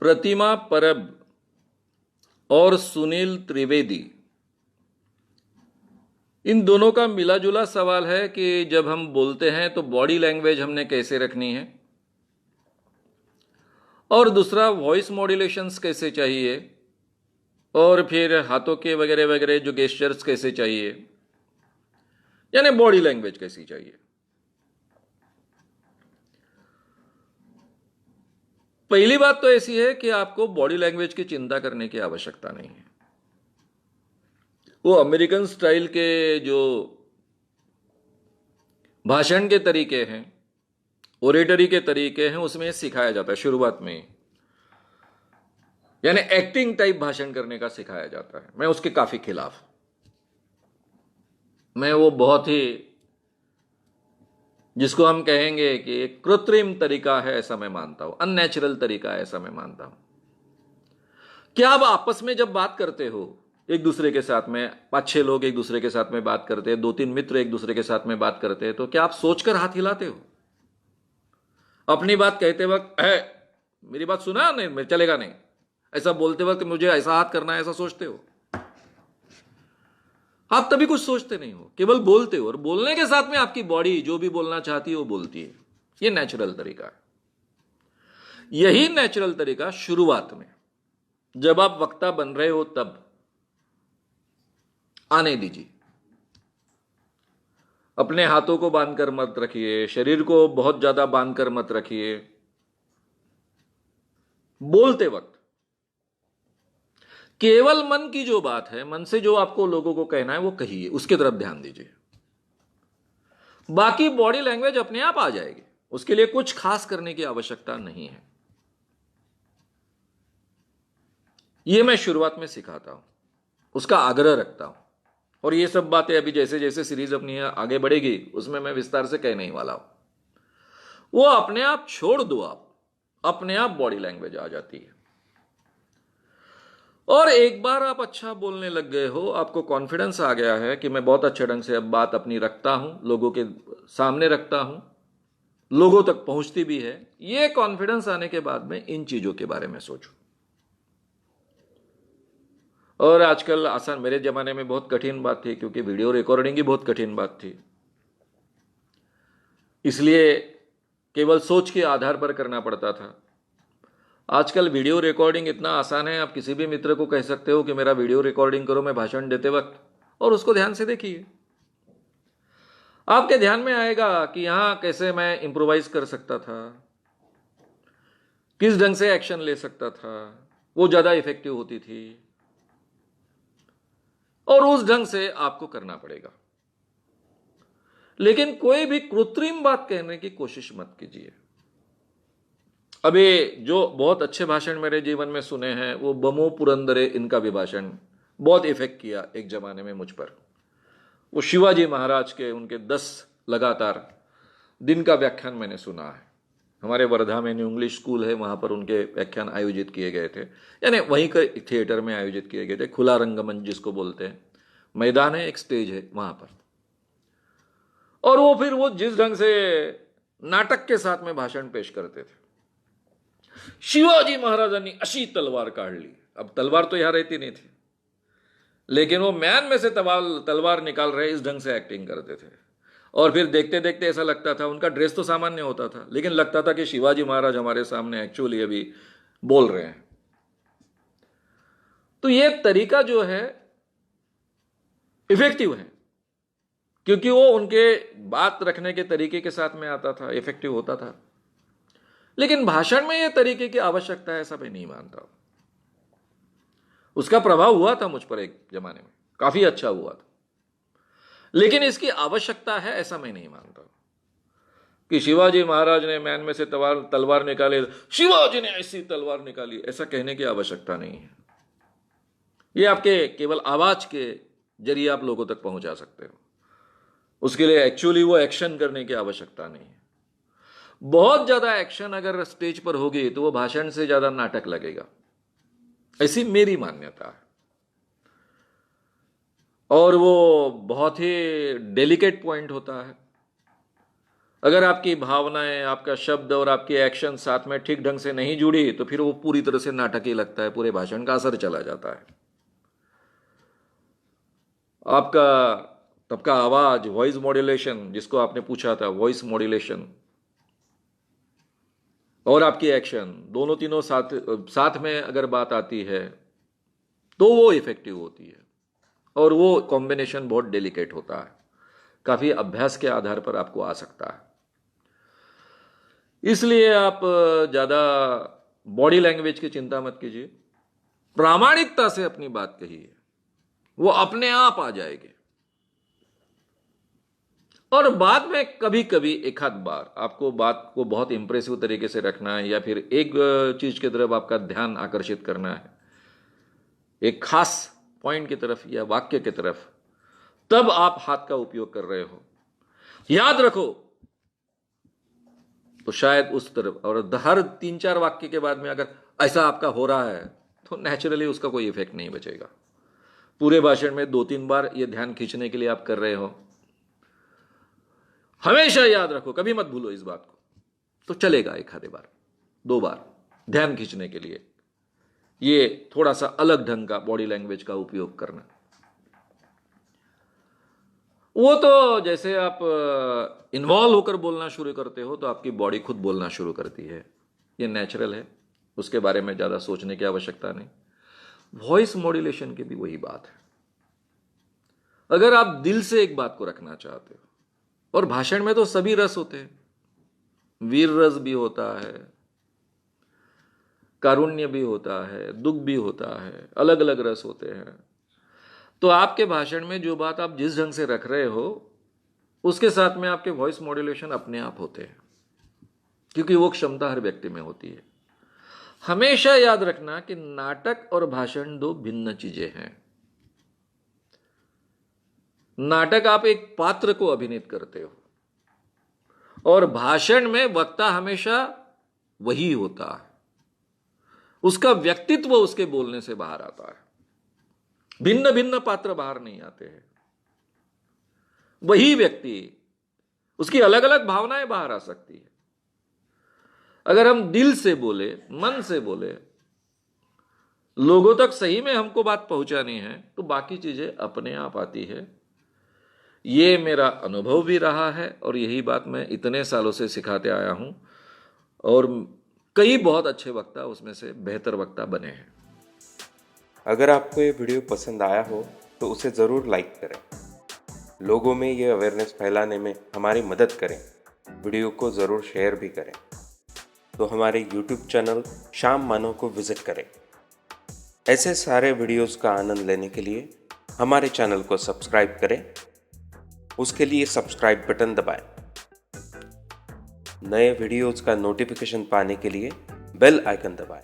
प्रतिमा परब और सुनील त्रिवेदी, इन दोनों का मिला जुला सवाल है कि जब हम बोलते हैं तो बॉडी लैंग्वेज हमने कैसे रखनी है, और दूसरा वॉइस मॉड्यूलेशंस कैसे चाहिए, और फिर हाथों के वगैरह वगैरह जो गेस्चर्स कैसे चाहिए, यानी बॉडी लैंग्वेज कैसी चाहिए। पहली बात तो ऐसी है कि आपको बॉडी लैंग्वेज की चिंता करने की आवश्यकता नहीं है। वो अमेरिकन स्टाइल के जो भाषण के तरीके हैं, ओरेटरी के तरीके हैं, उसमें सिखाया जाता है शुरुआत में, यानी एक्टिंग टाइप भाषण करने का सिखाया जाता है। मैं उसके काफी खिलाफ, मैं वो बहुत ही, जिसको हम कहेंगे कि एक कृत्रिम तरीका है ऐसा मैं मानता हूं, अननेचुरल तरीका है ऐसा मैं मानता हूं। क्या आप आपस में जब बात करते हो एक दूसरे के साथ में, 5-6 लोग एक दूसरे के साथ में बात करते हैं, 2-3 मित्र एक दूसरे के साथ में बात करते हैं, तो क्या आप सोचकर हाथ हिलाते हो? अपनी बात कहते वक्त है मेरी बात सुना नहीं, चलेगा नहीं, ऐसा बोलते वक्त मुझे ऐसा हाथ करना है, ऐसा सोचते हो? आप तभी कुछ सोचते नहीं हो, केवल बोलते हो, और बोलने के साथ में आपकी बॉडी जो भी बोलना चाहती है वो बोलती है। ये नेचुरल तरीका है। यही नेचुरल तरीका शुरुआत में जब आप वक्ता बन रहे हो तब आने दीजिए। अपने हाथों को बांधकर मत रखिए, शरीर को बहुत ज्यादा बांधकर मत रखिए। बोलते वक्त केवल मन की जो बात है, मन से जो आपको लोगों को कहना है वो कहिए, उसकी तरफ ध्यान दीजिए। बाकी बॉडी लैंग्वेज अपने आप आ जाएगी, उसके लिए कुछ खास करने की आवश्यकता नहीं है। यह मैं शुरुआत में सिखाता हूं, उसका आग्रह रखता हूं, और ये सब बातें अभी जैसे जैसे सीरीज अपनी आगे बढ़ेगी उसमें मैं विस्तार से कहने ही वाला हूं। वो अपने आप छोड़ दो, आप अपने आप बॉडी लैंग्वेज आ जाती है। और एक बार आप अच्छा बोलने लग गए हो, आपको कॉन्फिडेंस आ गया है कि मैं बहुत अच्छे ढंग से अब बात अपनी रखता हूं, लोगों के सामने रखता हूं, लोगों तक पहुंचती भी है। ये कॉन्फिडेंस आने के बाद में इन चीजों के बारे में सोचो। और आजकल आसान, मेरे जमाने में बहुत कठिन बात थी, क्योंकि वीडियो रिकॉर्डिंग ही बहुत कठिन बात थी, इसलिए केवल सोच के आधार पर करना पड़ता था। आजकल वीडियो रिकॉर्डिंग इतना आसान है, आप किसी भी मित्र को कह सकते हो कि मेरा वीडियो रिकॉर्डिंग करो मैं भाषण देते वक्त, और उसको ध्यान से देखिए। आपके ध्यान में आएगा कि यहां कैसे मैं इंप्रोवाइज कर सकता था, किस ढंग से एक्शन ले सकता था, वो ज्यादा इफेक्टिव होती थी, और उस ढंग से आपको करना पड़ेगा। लेकिन कोई भी कृत्रिम बात कहने की कोशिश मत कीजिए। अभी जो बहुत अच्छे भाषण मेरे जीवन में सुने हैं, वो बमो पुरंदरे, इनका भी भाषण बहुत इफेक्ट किया एक जमाने में मुझ पर। वो शिवाजी महाराज के उनके 10 लगातार दिन का व्याख्यान मैंने सुना है। हमारे वर्धा में न्यू इंग्लिश स्कूल है, वहां पर उनके व्याख्यान आयोजित किए गए थे, यानी वहीं के थिएटर में आयोजित किए गए थे। खुला रंगमंच जिसको बोलते हैं, मैदान है, एक स्टेज है वहां पर। और वो फिर वो जिस ढंग से नाटक के साथ में भाषण पेश करते थे, शिवाजी महाराजांनी अशी तलवार काढली। अब तलवार तो यहां रहती नहीं थी, लेकिन वो म्यान में से तलवार निकाल रहे, इस ढंग से एक्टिंग करते थे। और फिर देखते देखते ऐसा लगता था, उनका ड्रेस तो सामान्य होता था, लेकिन लगता था कि शिवाजी महाराज हमारे सामने एक्चुअली अभी बोल रहे हैं। तो ये तरीका जो है इफेक्टिव है, क्योंकि वो उनके बात रखने के तरीके के साथ में आता था, इफेक्टिव होता था। लेकिन भाषण में ये तरीके की आवश्यकता है ऐसा मैं नहीं मानता। उसका प्रभाव हुआ था मुझ पर एक जमाने में, काफी अच्छा हुआ था, लेकिन इसकी आवश्यकता है ऐसा मैं नहीं मानता। कि शिवाजी महाराज ने मैन में से तलवार निकाले, शिवाजी ने ऐसी तलवार निकाली, ऐसा कहने की आवश्यकता नहीं है। यह आपके केवल आवाज के जरिए आप लोगों तक पहुंचा सकते हो, उसके लिए एक्चुअली वो एक्शन करने की आवश्यकता नहीं है। बहुत ज्यादा एक्शन अगर स्टेज पर होगी तो वो भाषण से ज्यादा नाटक लगेगा, ऐसी मेरी मान्यता है। और वो बहुत ही डेलिकेट पॉइंट होता है, अगर आपकी भावनाएं, आपका शब्द और आपकी एक्शन साथ में ठीक ढंग से नहीं जुड़ी तो फिर वो पूरी तरह से नाटकीय लगता है, पूरे भाषण का असर चला जाता है। आपका तब का आवाज, वॉइस मॉड्यूलेशन, जिसको आपने पूछा था, वॉइस मॉड्यूलेशन और आपकी एक्शन दोनों तीनों साथ साथ में अगर बात आती है तो वो इफेक्टिव होती है। और वो कॉम्बिनेशन बहुत डेलिकेट होता है, काफी अभ्यास के आधार पर आपको आ सकता है। इसलिए आप ज्यादा बॉडी लैंग्वेज की चिंता मत कीजिए, प्रामाणिकता से अपनी बात कहिए, वो अपने आप आ जाएगी। और बाद में कभी कभी एक आध बार आपको बात को बहुत इंप्रेसिव तरीके से रखना है, या फिर एक चीज की तरफ आपका ध्यान आकर्षित करना है, एक खास पॉइंट की तरफ या वाक्य की तरफ, तब आप हाथ का उपयोग कर रहे हो। याद रखो तो शायद उस तरफ, और हर 3-4 वाक्य के बाद में अगर ऐसा आपका हो रहा है तो नेचुरली उसका कोई इफेक्ट नहीं बचेगा। पूरे भाषण में 2-3 बार ये ध्यान खींचने के लिए आप कर रहे हो, हमेशा याद रखो, कभी मत भूलो इस बात को, तो चलेगा। एक आधे बार 2 बार ध्यान खींचने के लिए ये थोड़ा सा अलग ढंग का बॉडी लैंग्वेज का उपयोग करना। वो तो जैसे आप इन्वॉल्व होकर बोलना शुरू करते हो तो आपकी बॉडी खुद बोलना शुरू करती है, ये नेचुरल है, उसके बारे में ज्यादा सोचने की आवश्यकता नहीं। वॉइस मॉड्यूलेशन की भी वही बात है। अगर आप दिल से एक बात को रखना चाहते हो, और भाषण में तो सभी रस होते हैं, वीर रस भी होता है, कारुण्य भी होता है, दुख भी होता है, अलग अलग रस होते हैं। तो आपके भाषण में जो बात आप जिस ढंग से रख रहे हो उसके साथ में आपके वॉइस मॉड्यूलेशन अपने आप होते हैं, क्योंकि वो क्षमता हर व्यक्ति में होती है। हमेशा याद रखना कि नाटक और भाषण 2 भिन्न चीजें हैं। नाटक आप एक पात्र को अभिनीत करते हो, और भाषण में वक्ता हमेशा वही होता है, उसका व्यक्तित्व उसके बोलने से बाहर आता है। भिन्न भिन्न पात्र बाहर नहीं आते हैं, वही व्यक्ति, उसकी अलग अलग भावनाएं बाहर आ सकती है। अगर हम दिल से बोले, मन से बोले, लोगों तक सही में हमको बात पहुंचानी है, तो बाकी चीजें अपने आप आती है। ये मेरा अनुभव भी रहा है, और यही बात मैं इतने सालों से सिखाते आया हूं, और कई बहुत अच्छे वक्ता उसमें से बेहतर वक्ता बने हैं। अगर आपको ये वीडियो पसंद आया हो तो उसे ज़रूर लाइक करें, लोगों में ये अवेयरनेस फैलाने में हमारी मदद करें। वीडियो को ज़रूर शेयर भी करें। तो हमारे YouTube चैनल श्याम मानव को विज़िट करें। ऐसे सारे वीडियोस का आनंद लेने के लिए हमारे चैनल को सब्सक्राइब करें। उसके लिए सब्सक्राइब बटन दबाएं। नए वीडियोस का नोटिफिकेशन पाने के लिए बेल आइकन दबाएं।